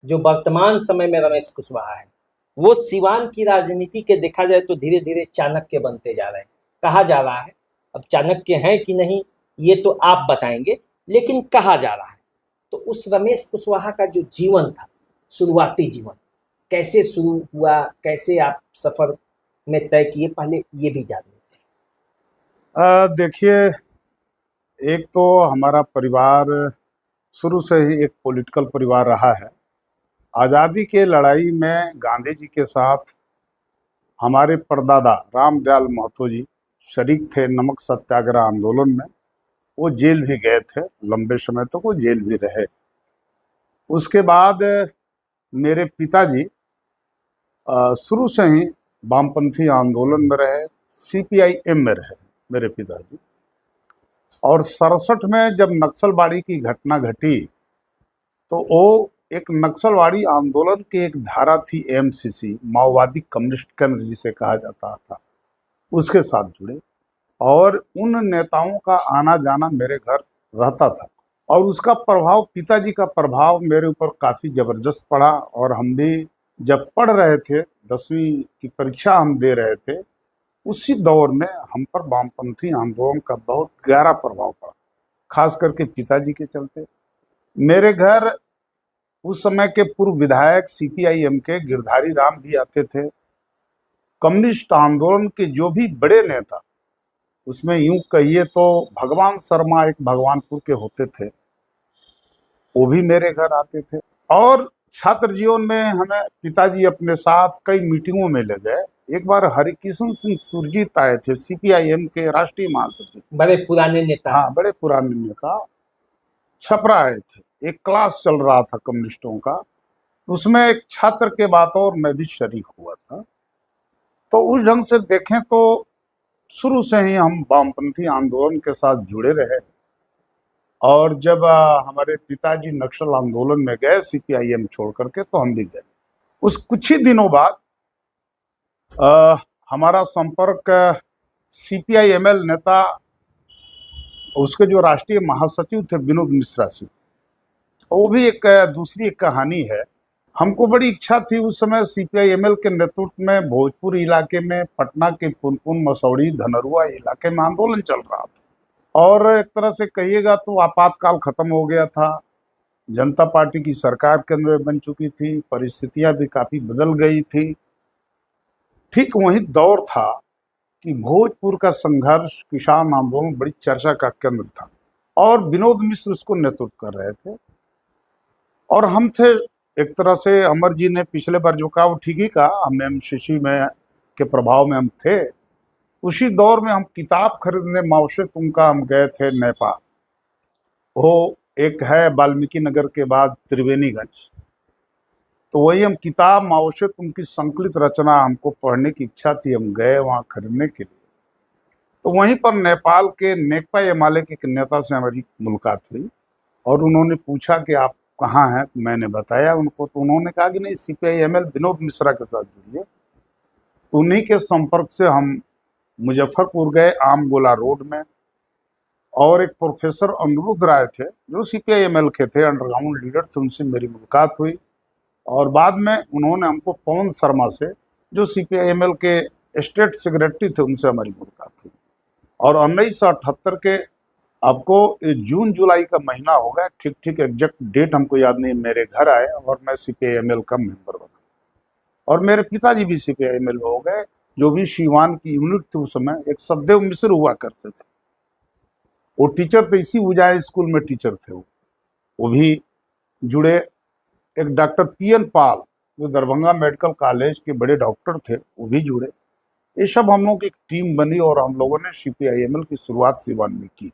जो वर्तमान समय में रमेश कुशवाहा है, वो सिवान की राजनीति के देखा जाए तो धीरे धीरे चाणक्य बनते जा रहे हैं। कहा जा रहा है, अब चाणक्य हैं कि नहीं ये तो आप बताएंगे, लेकिन कहा जा रहा है। तो उस रमेश कुशवाहा का जो जीवन था, शुरुआती जीवन कैसे शुरू हुआ, कैसे आप सफर में तय किए, पहले ये भी जान लेते देखिए, एक तो हमारा परिवार शुरू से ही एक पॉलिटिकल परिवार रहा है। आज़ादी के लड़ाई में गांधी जी के साथ हमारे परदादा रामदयाल महतो जी शरीक थे। नमक सत्याग्रह आंदोलन में वो जेल भी गए थे, लंबे समय तक वो जेल भी रहे। उसके बाद मेरे पिताजी शुरू से ही वामपंथी आंदोलन में रहे, सीपीआईएम में रहे मेरे पिताजी। और 67 में जब नक्सलवाड़ी की घटना घटी तो वो एक नक्सलवाड़ी आंदोलन की एक धारा थी, एमसीसी, माओवादी कम्युनिस्ट केंद्र जिसे कहा जाता था, उसके साथ जुड़े। और उन नेताओं का आना जाना मेरे घर रहता था और उसका प्रभाव, पिताजी का प्रभाव मेरे ऊपर काफ़ी ज़बरदस्त पड़ा। और हम भी जब पढ़ रहे थे, 10वीं की परीक्षा हम दे रहे थे, उसी दौर में हम पर वामपंथी आंदोलन का बहुत गहरा प्रभाव पड़ा, खास करके पिताजी के चलते। मेरे घर उस समय के पूर्व विधायक सीपीआईएम के गिरधारी राम भी आते थे। कम्युनिस्ट आंदोलन के जो भी बड़े नेता, उसमें यूं कहिए तो भगवान शर्मा एक भगवानपुर के होते थे, वो भी मेरे घर आते थे। और छात्र जीवन में हमें पिताजी अपने साथ कई मीटिंगों में ले गए। एक बार हरिकिशन सिंह सुरजीत आए थे, सीपीआईएम के राष्ट्रीय महासचिव, बड़े पुराने नेता। हाँ, बड़े पुराने नेता। छपरा आए थे, एक क्लास चल रहा था कम्युनिस्टों का, उसमें एक छात्र के बात और मैं भी शरीक हुआ था। तो उस ढंग से देखें तो शुरू से ही हम वामपंथी आंदोलन के साथ जुड़े रहे। और जब हमारे पिताजी नक्सल आंदोलन में गए सीपीआईएम छोड़ करके, तो हम भी गए। उस कुछ ही दिनों बाद हमारा संपर्क सीपीआईएमएल नेता, उसके जो राष्ट्रीय महासचिव थे विनोद मिश्रा से, वो भी एक दूसरी एक कहानी है। हमको बड़ी इच्छा थी उस समय सीपीआईएमएल के नेतृत्व में भोजपुर इलाके में, पटना के पुनपुन, मसौड़ी, धनरुआ इलाके में आंदोलन चल रहा था। और एक तरह से कहिएगा तो आपातकाल खत्म हो गया था, जनता पार्टी की सरकार केंद्र में बन चुकी थी, परिस्थितियां भी काफी बदल गई थी। ठीक वही दौर था कि भोजपुर का संघर्ष, किसान आंदोलन बड़ी चर्चा का केंद्र था और विनोद मिश्र उसको नेतृत्व कर रहे थे। और हम थे एक तरह से, अमर जी ने पिछले बार जो कहा वो ठीक ही कहा, हम एमसीसी में के प्रभाव में हम थे। उसी दौर में हम किताब खरीदने माओ से तुम का हम गए थे नेपाल। वो एक है वाल्मीकि नगर के बाद त्रिवेणीगंज, तो वही हम किताब माओ से तुम की संकलित रचना हमको पढ़ने की इच्छा थी, हम गए वहाँ खरीदने के लिए। तो वहीं पर नेपाल के नेकपा यमाले के एक नेता से हमारी मुलाकात हुई और उन्होंने पूछा कि आप कहाँ हैं, तो मैंने बताया उनको। तो उन्होंने कहा कि नहीं, सीपीआईएमएल विनोद मिश्रा के साथ जुड़िए। उन्हीं के संपर्क से हम मुजफ्फरपुर गए, आम गोला रोड में, और एक प्रोफेसर अनिरुद्ध राय थे जो सीपीआईएमएल के थे, अंडरग्राउंड लीडर थे, उनसे मेरी मुलाकात हुई। और बाद में उन्होंने हमको पवन शर्मा से, जो सीपीआईएमएल के स्टेट सेक्रेटरी थे, उनसे हमारी मुलाकात हुई। और 1978 के, आपको जून जुलाई का महीना होगा, ठीक ठीक एग्जैक्ट डेट हमको याद नहीं, मेरे घर आए और मैं सीपीआईएमएल का मेंबर बना। और मेरे पिताजी भी सीपीआईएमएल में हो गए। जो भी सीवान की यूनिट थी उस समय, एक सददेव मिश्र हुआ करते थे, वो टीचर थे, इसी उजाय स्कूल में टीचर थे, वो भी जुड़े। एक डॉक्टर पीएन पाल जो दरभंगा मेडिकल कॉलेज के बड़े डॉक्टर थे, वो भी जुड़े। ये सब हम लोगों की एक टीम बनी और हम लोगों ने सीपीआईएमएल की शुरुआत सीवान में की।